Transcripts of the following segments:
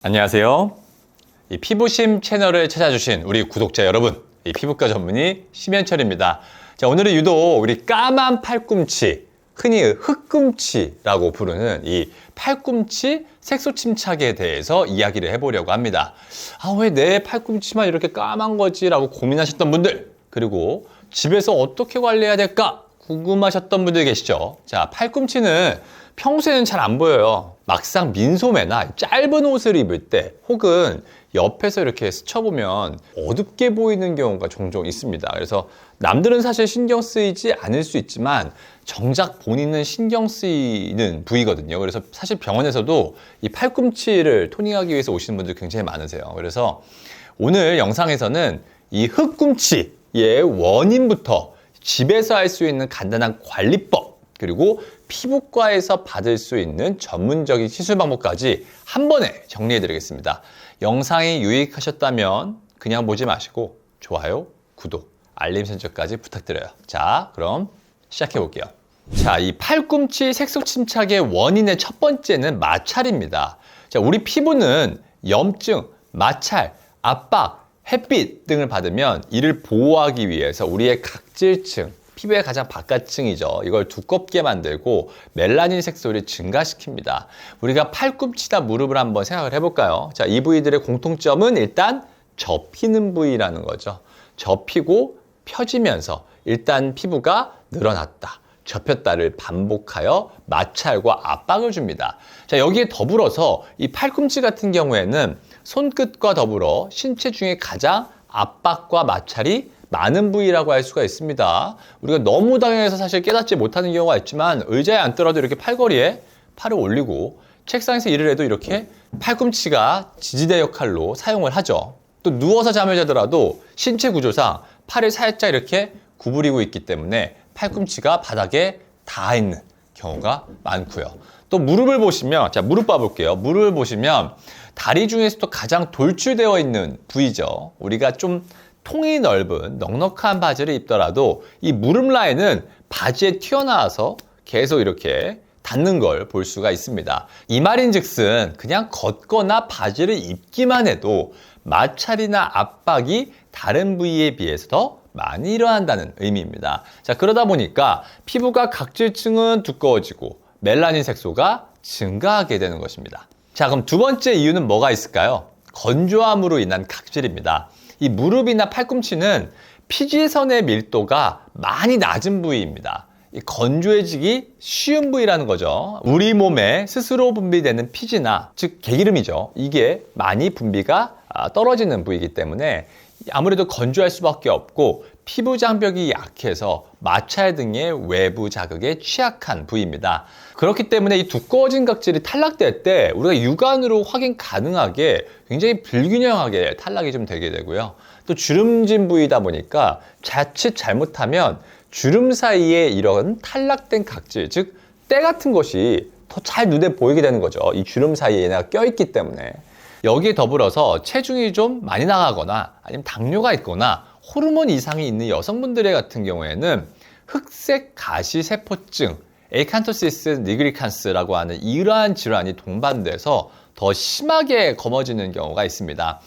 안녕하세요. 이 피부심 채널을 찾아주신 우리 구독자 여러분, 이 피부과 전문의 심현철입니다. 자, 오늘은 유독 우리 까만 팔꿈치, 흔히 흑꿈치라고 부르는 이 팔꿈치 색소 침착에 대해서 이야기를 해보려고 합니다. 왜 내 팔꿈치만 이렇게 까만 거지? 라고 고민하셨던 분들, 그리고 집에서 어떻게 관리해야 될까? 궁금하셨던 분들 계시죠? 자, 팔꿈치는 평소에는 잘 안 보여요. 막상 민소매나 짧은 옷을 입을 때 혹은 옆에서 이렇게 스쳐보면 어둡게 보이는 경우가 종종 있습니다. 그래서 남들은 사실 신경 쓰이지 않을 수 있지만 정작 본인은 신경 쓰이는 부위거든요. 그래서 사실 병원에서도 이 팔꿈치를 토닝하기 위해서 오시는 분들 굉장히 많으세요. 그래서 오늘 영상에서는 이 흑꿈치의 원인부터 집에서 할 수 있는 간단한 관리법, 그리고 피부과에서 받을 수 있는 전문적인 시술 방법까지 한 번에 정리해 드리겠습니다. 영상이 유익하셨다면 그냥 보지 마시고 좋아요, 구독, 알림 설정까지 부탁드려요. 자, 그럼 시작해 볼게요. 자, 이 팔꿈치 색소 침착의 원인의 첫 번째는 마찰입니다. 자, 우리 피부는 염증, 마찰, 압박, 햇빛 등을 받으면 이를 보호하기 위해서 우리의 각질층, 피부의 가장 바깥층이죠. 이걸 두껍게 만들고 멜라닌 색소를 증가시킵니다. 우리가 팔꿈치나 무릎을 한번 생각을 해볼까요? 자, 이 부위들의 공통점은 일단 접히는 부위라는 거죠. 접히고 펴지면서 일단 피부가 늘어났다, 접혔다를 반복하여 마찰과 압박을 줍니다. 자, 여기에 더불어서 이 팔꿈치 같은 경우에는 손끝과 더불어 신체 중에 가장 압박과 마찰이 많은 부위라고 할 수가 있습니다. 우리가 너무 당연해서 사실 깨닫지 못하는 경우가 있지만 의자에 앉더라도 이렇게 팔걸이에 팔을 올리고 책상에서 일을 해도 이렇게 팔꿈치가 지지대 역할로 사용을 하죠. 또 누워서 잠을 자더라도 신체 구조상 팔을 살짝 이렇게 구부리고 있기 때문에 팔꿈치가 바닥에 닿아 있는 경우가 많고요. 또 무릎을 보시면, 자, 무릎 봐볼게요. 무릎을 보시면 다리 중에서도 가장 돌출되어 있는 부위죠. 우리가 좀 통이 넓은 넉넉한 바지를 입더라도 이 무릎 라인은 바지에 튀어나와서 계속 이렇게 닿는 걸 볼 수가 있습니다. 이 말인즉슨 그냥 걷거나 바지를 입기만 해도 마찰이나 압박이 다른 부위에 비해서 더 많이 일어난다는 의미입니다. 자, 그러다 보니까 피부가 각질층은 두꺼워지고 멜라닌 색소가 증가하게 되는 것입니다. 자, 그럼 두 번째 이유는 뭐가 있을까요? 건조함으로 인한 각질입니다. 이 무릎이나 팔꿈치는 피지선의 밀도가 많이 낮은 부위입니다. 이 건조해지기 쉬운 부위라는 거죠. 우리 몸에 스스로 분비되는 피지나, 즉 개기름이죠. 이게 많이 분비가 떨어지는 부위이기 때문에 아무래도 건조할 수밖에 없고 피부 장벽이 약해서 마찰 등의 외부 자극에 취약한 부위입니다. 그렇기 때문에 이 두꺼워진 각질이 탈락될 때 우리가 육안으로 확인 가능하게 굉장히 불균형하게 탈락이 좀 되게 되고요. 또 주름진 부위다 보니까 자칫 잘못하면 주름 사이에 이런 탈락된 각질, 즉 때 같은 것이 더 잘 눈에 보이게 되는 거죠. 이 주름 사이에 얘네가 껴있기 때문에. 여기에 더불어서 체중이 좀 많이 나가거나 아니면 당뇨가 있거나 호르몬 이상이 있는 여성분들 같은 경우에는 흑색 가시세포증, 에이칸토시스 니그리칸스라고 하는 이러한 질환이 동반돼서 더 심하게 검어지는 경우가 있습니다.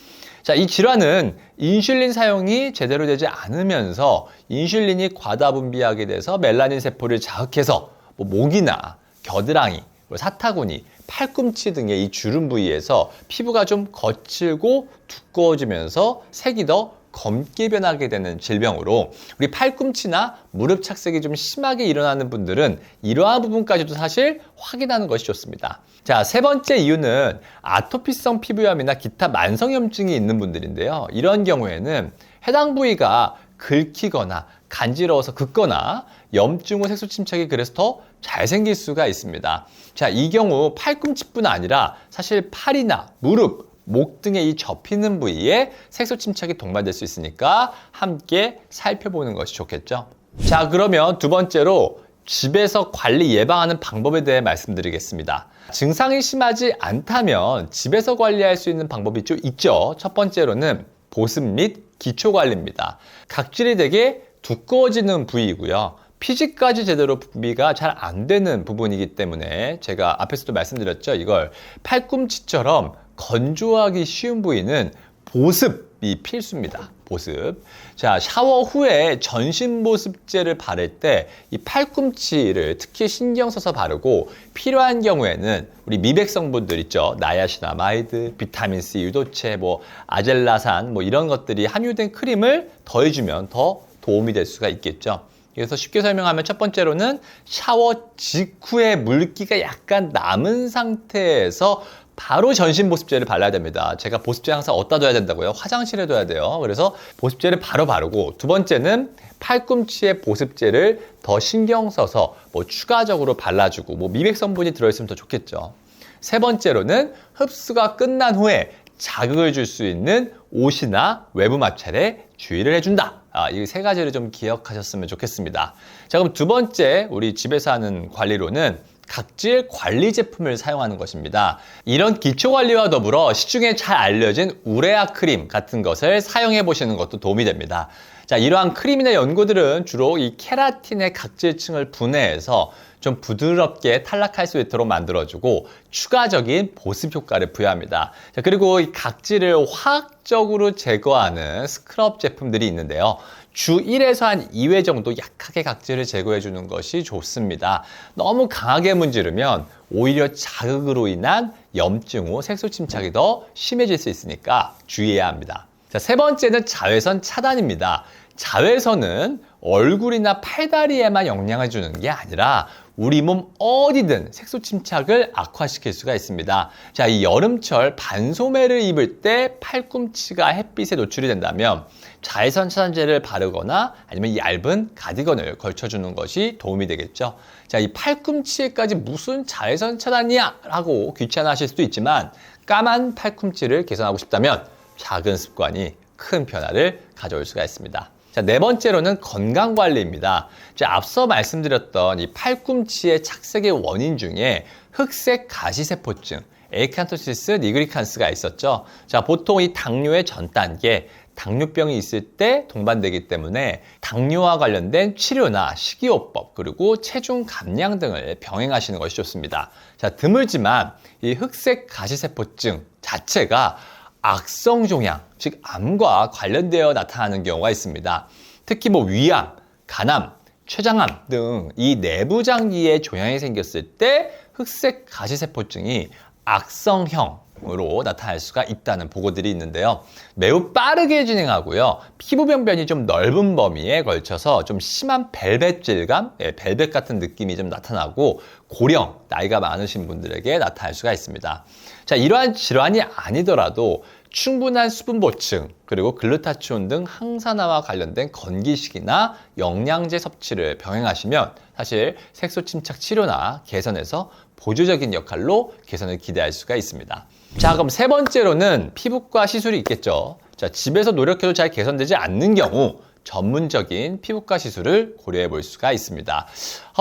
자, 이 질환은 인슐린 사용이 제대로 되지 않으면서 인슐린이 과다 분비하게 돼서 멜라닌 세포를 자극해서 목이나 겨드랑이, 사타구니, 팔꿈치 등의 이 주름 부위에서 피부가 좀 거칠고 두꺼워지면서 색이 더 검게 변하게 되는 질병으로 우리 팔꿈치나 무릎 착색이 좀 심하게 일어나는 분들은 이러한 부분까지도 사실 확인하는 것이 좋습니다. 자, 세 번째 이유는 아토피성 피부염이나 기타 만성염증이 있는 분들인데요. 이런 경우에는 해당 부위가 긁히거나 간지러워서 긁거나 염증 후 색소 침착이 그래서 더 잘 생길 수가 있습니다. 자, 이 경우 팔꿈치뿐 아니라 사실 팔이나 무릎, 목 등의 이 접히는 부위에 색소 침착이 동반될 수 있으니까 함께 살펴보는 것이 좋겠죠. 자, 그러면 두 번째로 집에서 관리 예방하는 방법에 대해 말씀드리겠습니다. 증상이 심하지 않다면 집에서 관리할 수 있는 방법이 좀 있죠. 첫 번째로는 보습 및 기초 관리입니다. 각질이 되게 두꺼워지는 부위이고요. 피지까지 제대로 분비가 잘 안 되는 부분이기 때문에 제가 앞에서도 말씀드렸죠. 이걸 팔꿈치처럼 건조하기 쉬운 부위는 보습이 필수입니다. 보습. 자, 샤워 후에 전신 보습제를 바를 때 이 팔꿈치를 특히 신경 써서 바르고 필요한 경우에는 우리 미백 성분들 있죠. 나야시나마이드, 비타민C, 유도체, 아젤라산 이런 것들이 함유된 크림을 더해주면 더 도움이 될 수가 있겠죠. 그래서 쉽게 설명하면 첫 번째로는 샤워 직후에 물기가 약간 남은 상태에서 바로 전신 보습제를 발라야 됩니다. 제가 보습제 항상 어디다 둬야 된다고요? 화장실에 둬야 돼요. 그래서 보습제를 바로 바르고, 두 번째는 팔꿈치에 보습제를 더 신경 써서 추가적으로 발라주고 미백 성분이 들어있으면 더 좋겠죠. 세 번째로는 흡수가 끝난 후에 자극을 줄 수 있는 옷이나 외부 마찰에 주의를 해준다. 이 세 가지를 좀 기억하셨으면 좋겠습니다. 자, 그럼 두 번째 우리 집에서 하는 관리로는 각질 관리 제품을 사용하는 것입니다. 이런 기초 관리와 더불어 시중에 잘 알려진 우레아 크림 같은 것을 사용해 보시는 것도 도움이 됩니다. 자, 이러한 크림이나 연고들은 주로 이 케라틴의 각질층을 분해해서 좀 부드럽게 탈락할 수 있도록 만들어주고 추가적인 보습 효과를 부여합니다. 자, 그리고 이 각질을 화학적으로 제거하는 스크럽 제품들이 있는데요. 주 1에서 한 2회 정도 약하게 각질을 제거해 주는 것이 좋습니다. 너무 강하게 문지르면 오히려 자극으로 인한 염증 후 색소 침착이 더 심해질 수 있으니까 주의해야 합니다. 자, 세 번째는 자외선 차단입니다. 자외선은 얼굴이나 팔다리에만 영향을 주는 게 아니라 우리 몸 어디든 색소 침착을 악화시킬 수가 있습니다. 자, 이 여름철 반소매를 입을 때 팔꿈치가 햇빛에 노출이 된다면 자외선 차단제를 바르거나 아니면 얇은 가디건을 걸쳐주는 것이 도움이 되겠죠. 자, 이 팔꿈치에까지 무슨 자외선 차단이야? 라고 귀찮아하실 수도 있지만 까만 팔꿈치를 개선하고 싶다면 작은 습관이 큰 변화를 가져올 수가 있습니다. 자, 네 번째로는 건강관리입니다. 앞서 말씀드렸던 이 팔꿈치의 착색의 원인 중에 흑색 가시세포증, 에이칸토시스 니그리칸스가 있었죠. 자, 보통 이 당뇨의 전 단계, 당뇨병이 있을 때 동반되기 때문에 당뇨와 관련된 치료나 식이요법, 그리고 체중 감량 등을 병행하시는 것이 좋습니다. 자, 드물지만 이 흑색 가시세포증 자체가 악성 종양, 즉 암과 관련되어 나타나는 경우가 있습니다. 특히 위암, 간암, 췌장암 등 이 내부 장기에 종양이 생겼을 때 흑색 가시세포증이 악성형으로 나타날 수가 있다는 보고들이 있는데요. 매우 빠르게 진행하고요. 피부 병변이 좀 넓은 범위에 걸쳐서 좀 심한 벨벳 질감, 벨벳 같은 느낌이 좀 나타나고 고령, 나이가 많으신 분들에게 나타날 수가 있습니다. 자, 이러한 질환이 아니더라도 충분한 수분 보충, 그리고 글루타치온 등 항산화와 관련된 건기식이나 영양제 섭취를 병행하시면 사실 색소 침착 치료나 개선에서 보조적인 역할로 개선을 기대할 수가 있습니다. 자, 그럼 세 번째로는 피부과 시술이 있겠죠. 자, 집에서 노력해도 잘 개선되지 않는 경우 전문적인 피부과 시술을 고려해 볼 수가 있습니다.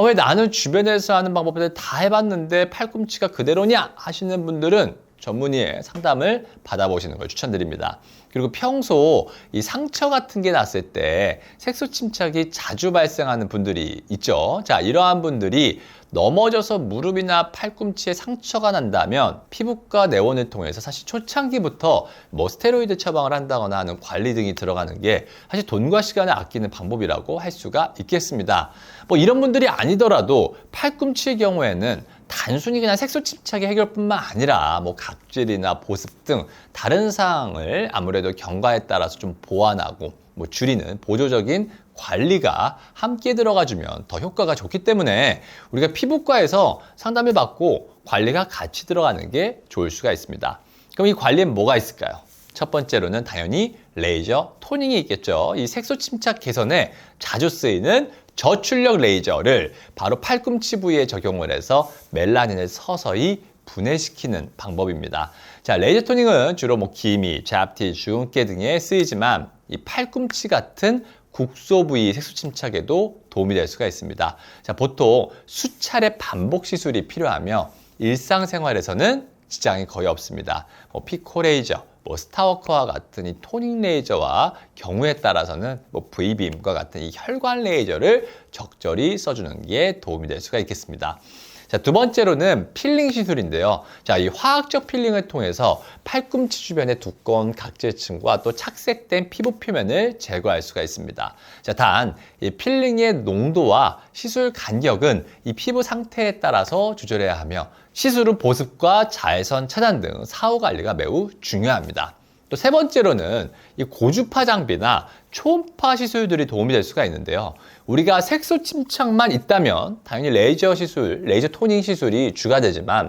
왜 나는 주변에서 하는 방법들 다 해봤는데 팔꿈치가 그대로냐 하시는 분들은 전문의의 상담을 받아보시는 걸 추천드립니다. 그리고 평소 이 상처 같은 게 났을 때 색소 침착이 자주 발생하는 분들이 있죠. 자, 이러한 분들이 넘어져서 무릎이나 팔꿈치에 상처가 난다면 피부과 내원을 통해서 사실 초창기부터 스테로이드 처방을 한다거나 하는 관리 등이 들어가는 게 사실 돈과 시간을 아끼는 방법이라고 할 수가 있겠습니다. 이런 분들이 아니더라도 팔꿈치의 경우에는 단순히 그냥 색소 침착의 해결뿐만 아니라 각질이나 보습 등 다른 사항을 아무래도 경과에 따라서 좀 보완하고 줄이는 보조적인 관리가 함께 들어가주면 더 효과가 좋기 때문에 우리가 피부과에서 상담을 받고 관리가 같이 들어가는 게 좋을 수가 있습니다. 그럼 이 관리엔 뭐가 있을까요? 첫 번째로는 당연히 레이저 토닝이 있겠죠. 이 색소 침착 개선에 자주 쓰이는 저출력 레이저를 바로 팔꿈치 부위에 적용을 해서 멜라닌을 서서히 분해시키는 방법입니다. 자, 레이저 토닝은 주로 기미, 잡티, 주근깨 등에 쓰이지만 이 팔꿈치 같은 국소 부위 색소 침착에도 도움이 될 수가 있습니다. 자, 보통 수차례 반복 시술이 필요하며 일상생활에서는 지장이 거의 없습니다. 피코 레이저, 스타워커와 같은 이 토닝 레이저와 경우에 따라서는 V빔과 같은 이 혈관 레이저를 적절히 써주는 게 도움이 될 수가 있겠습니다. 자, 두 번째로는 필링 시술인데요. 자, 이 화학적 필링을 통해서 팔꿈치 주변의 두꺼운 각질층과 또 착색된 피부 표면을 제거할 수가 있습니다. 자, 단, 이 필링의 농도와 시술 간격은 이 피부 상태에 따라서 조절해야 하며 시술 후 보습과 자외선 차단 등 사후 관리가 매우 중요합니다. 또 세 번째로는 이 고주파 장비나 초음파 시술들이 도움이 될 수가 있는데요. 우리가 색소 침착만 있다면 당연히 레이저 시술, 레이저 토닝 시술이 주가 되지만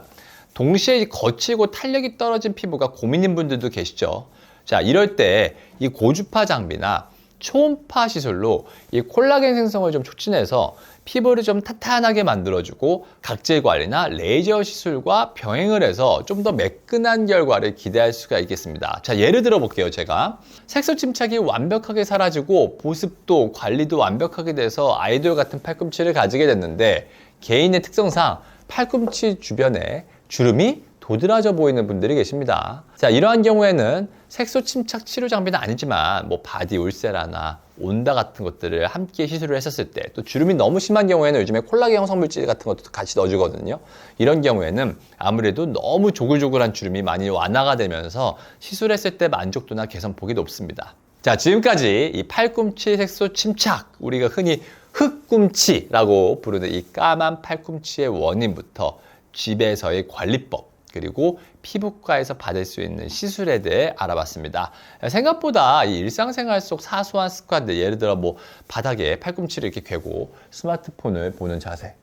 동시에 거칠고 탄력이 떨어진 피부가 고민인 분들도 계시죠. 자, 이럴 때 이 고주파 장비나 초음파 시술로 이 콜라겐 생성을 좀 촉진해서 피부를 좀 탄탄하게 만들어주고 각질 관리나 레이저 시술과 병행을 해서 좀 더 매끈한 결과를 기대할 수가 있겠습니다. 자, 예를 들어 볼게요. 제가 색소 침착이 완벽하게 사라지고 보습도 관리도 완벽하게 돼서 아이돌 같은 팔꿈치를 가지게 됐는데 개인의 특성상 팔꿈치 주변에 주름이 도드라져 보이는 분들이 계십니다. 자, 이러한 경우에는 색소 침착 치료 장비는 아니지만 뭐 바디 울세라나 온다 같은 것들을 함께 시술을 했었을 때 또 주름이 너무 심한 경우에는 요즘에 콜라겐 형성물질 같은 것도 같이 넣어주거든요. 이런 경우에는 아무래도 너무 조글조글한 주름이 많이 완화가 되면서 시술했을 때 만족도나 개선폭이 높습니다. 자, 지금까지 이 팔꿈치 색소 침착, 우리가 흔히 흑꿈치라고 부르는 이 까만 팔꿈치의 원인부터 집에서의 관리법, 그리고 피부과에서 받을 수 있는 시술에 대해 알아봤습니다. 생각보다 이 일상생활 속 사소한 습관들, 예를 들어 뭐 바닥에 팔꿈치를 이렇게 괴고 스마트폰을 보는 자세,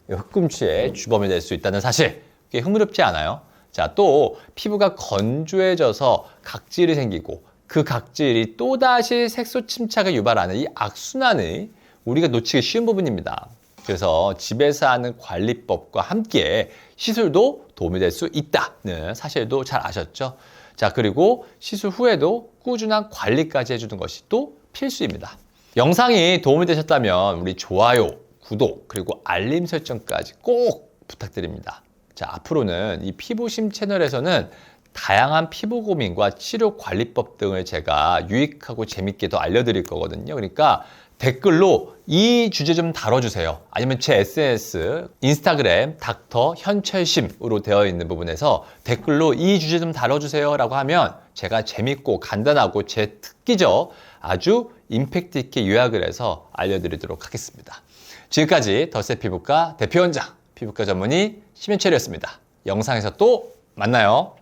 흑꿈치의 주범이 될 수 있다는 사실, 그게 흥미롭지 않아요? 자, 또 피부가 건조해져서 각질이 생기고 그 각질이 또다시 색소 침착을 유발하는 이 악순환을 우리가 놓치기 쉬운 부분입니다. 그래서 집에서 하는 관리법과 함께 시술도 도움이 될 수 있다는 사실도 잘 아셨죠? 자, 그리고 시술 후에도 꾸준한 관리까지 해주는 것이 또 필수입니다. 영상이 도움이 되셨다면 우리 좋아요, 구독, 그리고 알림 설정까지 꼭 부탁드립니다. 자, 앞으로는 이 피부심 채널에서는 다양한 피부 고민과 치료 관리법 등을 제가 유익하고 재밌게 더 알려드릴 거거든요. 그러니까 댓글로 이 주제 좀 다뤄주세요. 아니면 제 SNS, 인스타그램 닥터 현철심으로 되어 있는 부분에서 댓글로 이 주제 좀 다뤄주세요 라고 하면 제가 재밌고 간단하고 제 특기죠. 아주 임팩트 있게 요약을 해서 알려드리도록 하겠습니다. 지금까지 더세 피부과 대표원장, 피부과 전문의 심현철이었습니다. 영상에서 또 만나요.